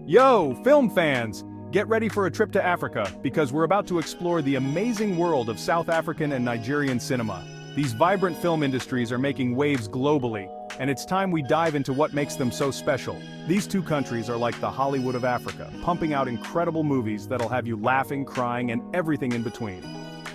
Yo, film fans! Get ready for a trip to Africa, because we're about to explore the amazing world of South African and Nigerian cinema. These vibrant film industries are making waves globally, and it's time we dive into what makes them so special. These two countries are like the Hollywood of Africa, pumping out incredible movies that'll have you laughing, crying, and everything in between.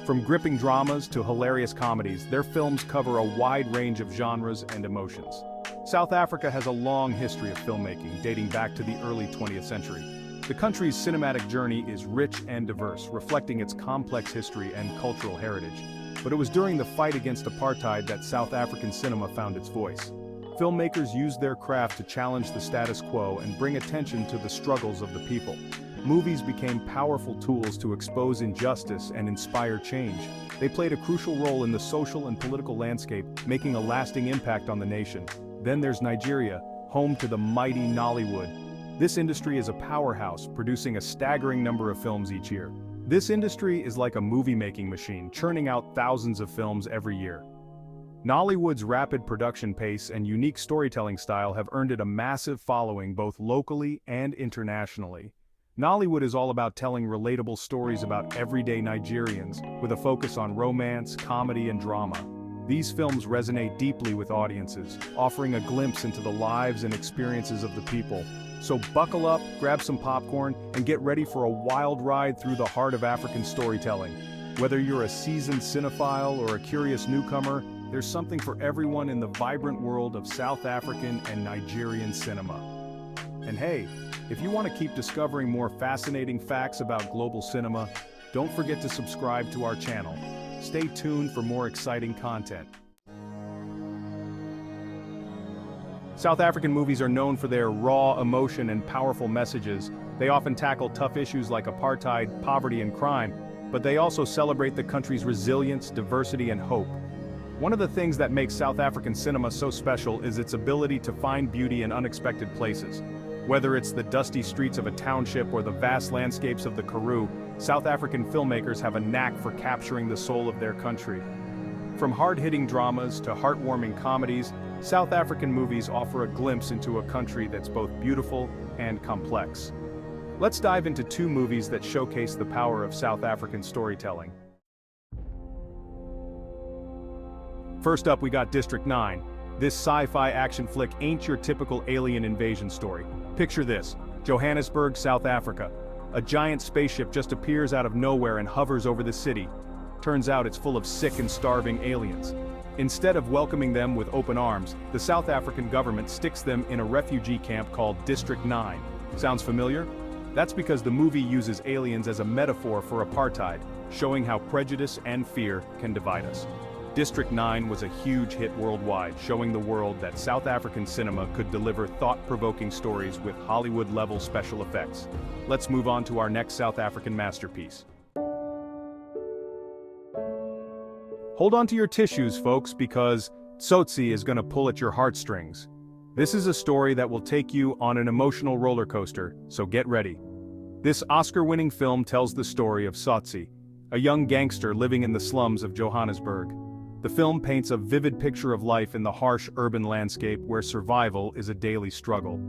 From gripping dramas to hilarious comedies, their films cover a wide range of genres and emotions. South Africa has a long history of filmmaking, dating back to the early 20th century. The country's cinematic journey is rich and diverse, reflecting its complex history and cultural heritage. But it was during the fight against apartheid that South African cinema found its voice. Filmmakers used their craft to challenge the status quo and bring attention to the struggles of the people. Movies became powerful tools to expose injustice and inspire change. They played a crucial role in the social and political landscape, making a lasting impact on the nation. Then there's Nigeria, home to the mighty Nollywood. This industry is a powerhouse, producing a staggering number of films each year. This industry is like a movie-making machine, churning out thousands of films every year. Nollywood's rapid production pace and unique storytelling style have earned it a massive following both locally and internationally. Nollywood is all about telling relatable stories about everyday Nigerians, with a focus on romance, comedy, and drama. These films resonate deeply with audiences, offering a glimpse into the lives and experiences of the people. So buckle up, grab some popcorn, and get ready for a wild ride through the heart of African storytelling. Whether you're a seasoned cinephile or a curious newcomer, there's something for everyone in the vibrant world of South African and Nigerian cinema. And hey, if you want to keep discovering more fascinating facts about global cinema, don't forget to subscribe to our channel. Stay tuned for more exciting content. South African movies are known for their raw emotion and powerful messages. They often tackle tough issues like apartheid, poverty, and crime, but they also celebrate the country's resilience, diversity, and hope. One of the things that makes South African cinema so special is its ability to find beauty in unexpected places. Whether it's the dusty streets of a township or the vast landscapes of the Karoo, South African filmmakers have a knack for capturing the soul of their country. From hard-hitting dramas to heartwarming comedies, South African movies offer a glimpse into a country that's both beautiful and complex. Let's dive into two movies that showcase the power of South African storytelling. First up, we got District 9. This sci-fi action flick ain't your typical alien invasion story. Picture this: Johannesburg, South Africa. A giant spaceship just appears out of nowhere and hovers over the city. Turns out it's full of sick and starving aliens. Instead of welcoming them with open arms, the South African government sticks them in a refugee camp called District 9. Sounds familiar? That's because the movie uses aliens as a metaphor for apartheid, showing how prejudice and fear can divide us. District 9 was a huge hit worldwide, showing the world that South African cinema could deliver thought-provoking stories with Hollywood-level special effects. Let's move on to our next South African masterpiece. Hold on to your tissues, folks, because Tsotsi is gonna pull at your heartstrings. This is a story that will take you on an emotional roller coaster, so get ready. This Oscar-winning film tells the story of Tsotsi, a young gangster living in the slums of Johannesburg. The film paints a vivid picture of life in the harsh urban landscape where survival is a daily struggle.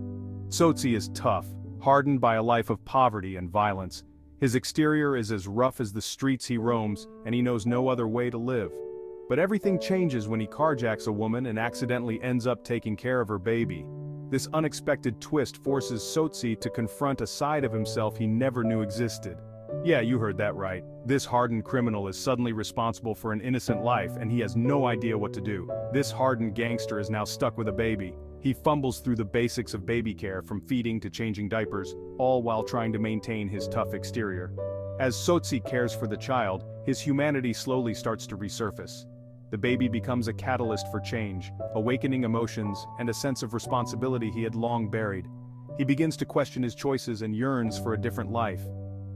Tsotsi is tough, hardened by a life of poverty and violence. His exterior is as rough as the streets he roams, and he knows no other way to live. But everything changes when he carjacks a woman and accidentally ends up taking care of her baby. This unexpected twist forces Tsotsi to confront a side of himself he never knew existed. Yeah, you heard that right. This hardened criminal is suddenly responsible for an innocent life, and he has no idea what to do. This hardened gangster is now stuck with a baby. He fumbles through the basics of baby care, from feeding to changing diapers, all while trying to maintain his tough exterior. As Tsotsi cares for the child, his humanity slowly starts to resurface. The baby becomes a catalyst for change, awakening emotions and a sense of responsibility he had long buried. He begins to question his choices and yearns for a different life.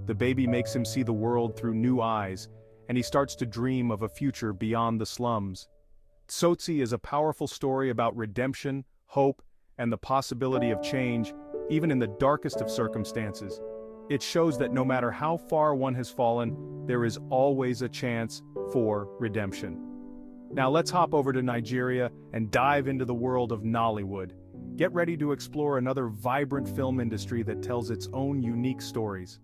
The baby makes him see the world through new eyes, and he starts to dream of a future beyond the slums. Tsotsi is a powerful story about redemption, hope, and the possibility of change, even in the darkest of circumstances. It shows that no matter how far one has fallen, there is always a chance for redemption. Now let's hop over to Nigeria and dive into the world of Nollywood. Get ready to explore another vibrant film industry that tells its own unique stories.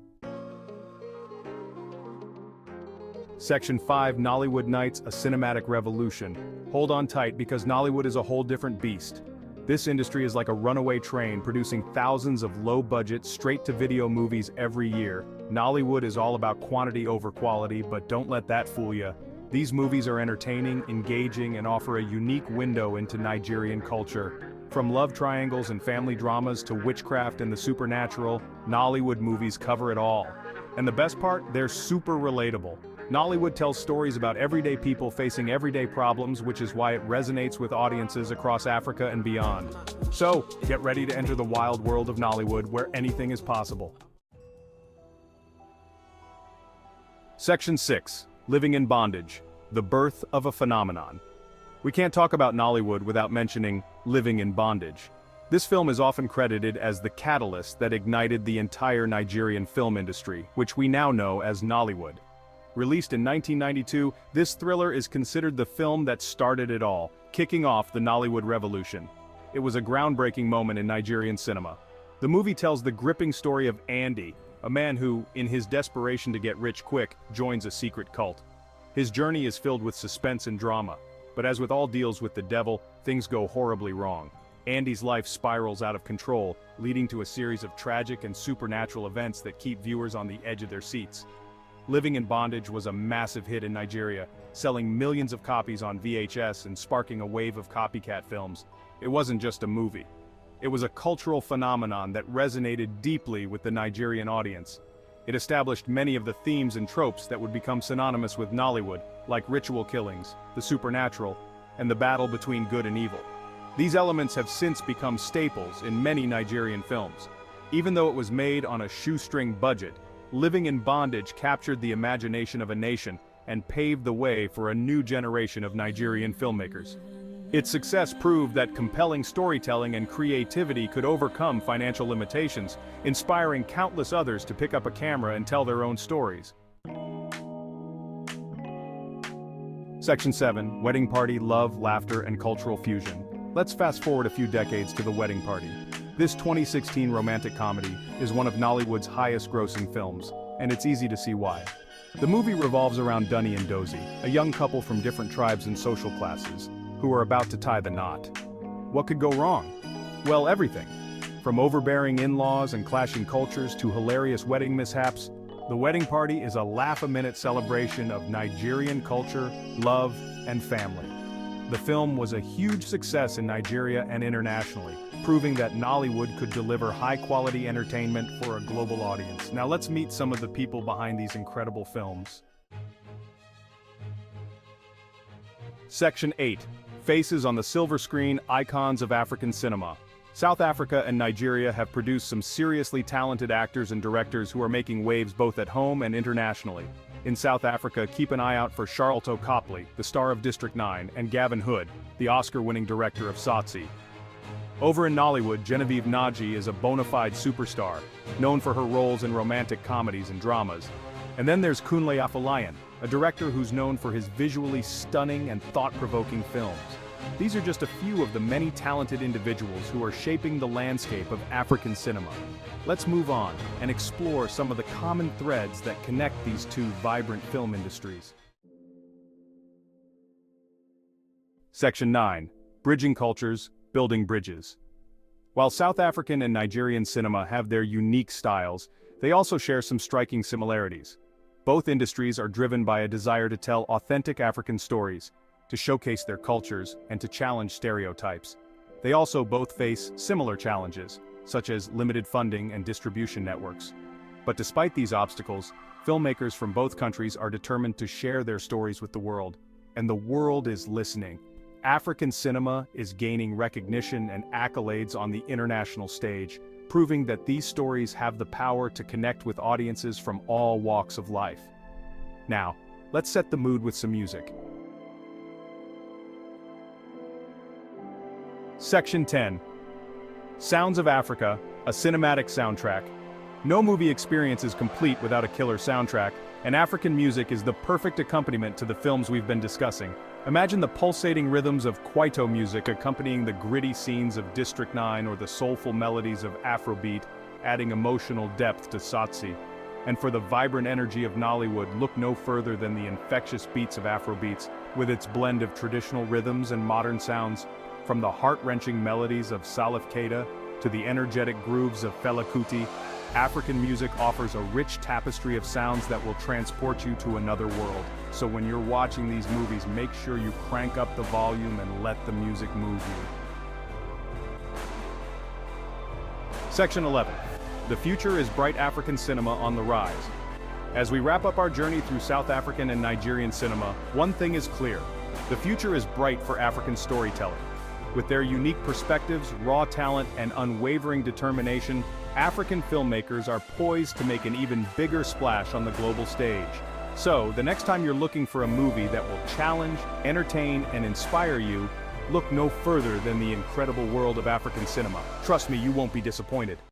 Section 5, Nollywood Nights, a Cinematic Revolution. Hold on tight because Nollywood is a whole different beast. This industry is like a runaway train producing thousands of low-budget, straight-to-video movies every year. Nollywood is all about quantity over quality, but don't let that fool you. These movies are entertaining, engaging, and offer a unique window into Nigerian culture. From love triangles and family dramas to witchcraft and the supernatural, Nollywood movies cover it all. And the best part, they're super relatable. Nollywood tells stories about everyday people facing everyday problems, which is why it resonates with audiences across Africa and beyond. So, get ready to enter the wild world of Nollywood, where anything is possible. Section 6, Living in Bondage, the Birth of a Phenomenon. We can't talk about Nollywood without mentioning Living in Bondage. This film is often credited as the catalyst that ignited the entire Nigerian film industry, which we now know as Nollywood. Released in 1992, this thriller is considered the film that started it all, kicking off the Nollywood revolution. It was a groundbreaking moment in Nigerian cinema. The movie tells the gripping story of Andy, a man who, in his desperation to get rich quick, joins a secret cult. His journey is filled with suspense and drama, but as with all deals with the devil, things go horribly wrong. Andy's life spirals out of control, leading to a series of tragic and supernatural events that keep viewers on the edge of their seats. Living in Bondage was a massive hit in Nigeria, selling millions of copies on VHS and sparking a wave of copycat films. It wasn't just a movie. It was a cultural phenomenon that resonated deeply with the Nigerian audience. It established many of the themes and tropes that would become synonymous with Nollywood, like ritual killings, the supernatural, and the battle between good and evil. These elements have since become staples in many Nigerian films. Even though it was made on a shoestring budget, Living in Bondage captured the imagination of a nation and paved the way for a new generation of Nigerian filmmakers. Its success proved that compelling storytelling and creativity could overcome financial limitations, inspiring countless others to pick up a camera and tell their own stories. Section 7, Wedding Party, Love, Laughter, and Cultural Fusion. Let's fast forward a few decades to The Wedding Party. This 2016 romantic comedy is one of Nollywood's highest-grossing films, and it's easy to see why. The movie revolves around Dunny and Dozy, a young couple from different tribes and social classes, who are about to tie the knot. What could go wrong? Well, everything. From overbearing in-laws and clashing cultures to hilarious wedding mishaps, The Wedding Party is a laugh-a-minute celebration of Nigerian culture, love, and family. The film was a huge success in Nigeria and internationally, proving that Nollywood could deliver high-quality entertainment for a global audience. Now let's meet some of the people behind these incredible films. Section 8. Faces on the silver screen, icons of African cinema. South Africa and Nigeria have produced some seriously talented actors and directors who are making waves both at home and internationally. In South Africa, keep an eye out for Charlton Copley, the star of District 9, and Gavin Hood, the Oscar-winning director of Tsotsi. Over in Nollywood, Genevieve Naji is a bona fide superstar, known for her roles in romantic comedies and dramas. And then there's Kunle Afolayan, a director who's known for his visually stunning and thought-provoking films. These are just a few of the many talented individuals who are shaping the landscape of African cinema. Let's move on and explore some of the common threads that connect these two vibrant film industries. Section 9. Bridging Cultures, Building Bridges. While South African and Nigerian cinema have their unique styles, they also share some striking similarities. Both industries are driven by a desire to tell authentic African stories, to showcase their cultures, and to challenge stereotypes. They also both face similar challenges, such as limited funding and distribution networks. But despite these obstacles, filmmakers from both countries are determined to share their stories with the world, and the world is listening. African cinema is gaining recognition and accolades on the international stage, proving that these stories have the power to connect with audiences from all walks of life. Now, let's set the mood with some music. Section 10. Sounds of Africa, a cinematic soundtrack. No movie experience is complete without a killer soundtrack, And African music is the perfect accompaniment to the films we've been discussing. Imagine the pulsating rhythms of Kwaito music accompanying the gritty scenes of District 9 or the soulful melodies of Afrobeat, adding emotional depth to Satsi. And for the vibrant energy of Nollywood, look no further than the infectious beats of Afrobeats, with its blend of traditional rhythms and modern sounds. From the heart-wrenching melodies of Salif Keita to the energetic grooves of Fela Kuti, African music offers a rich tapestry of sounds that will transport you to another world. So when you're watching these movies, make sure you crank up the volume and let the music move you. Section 11. The future is bright African cinema on the rise. As we wrap up our journey through South African and Nigerian cinema, one thing is clear. The future is bright for African storytelling. With their unique perspectives, raw talent, and unwavering determination, African filmmakers are poised to make an even bigger splash on the global stage. So, the next time you're looking for a movie that will challenge, entertain, and inspire you, look no further than the incredible world of African cinema. Trust me, you won't be disappointed.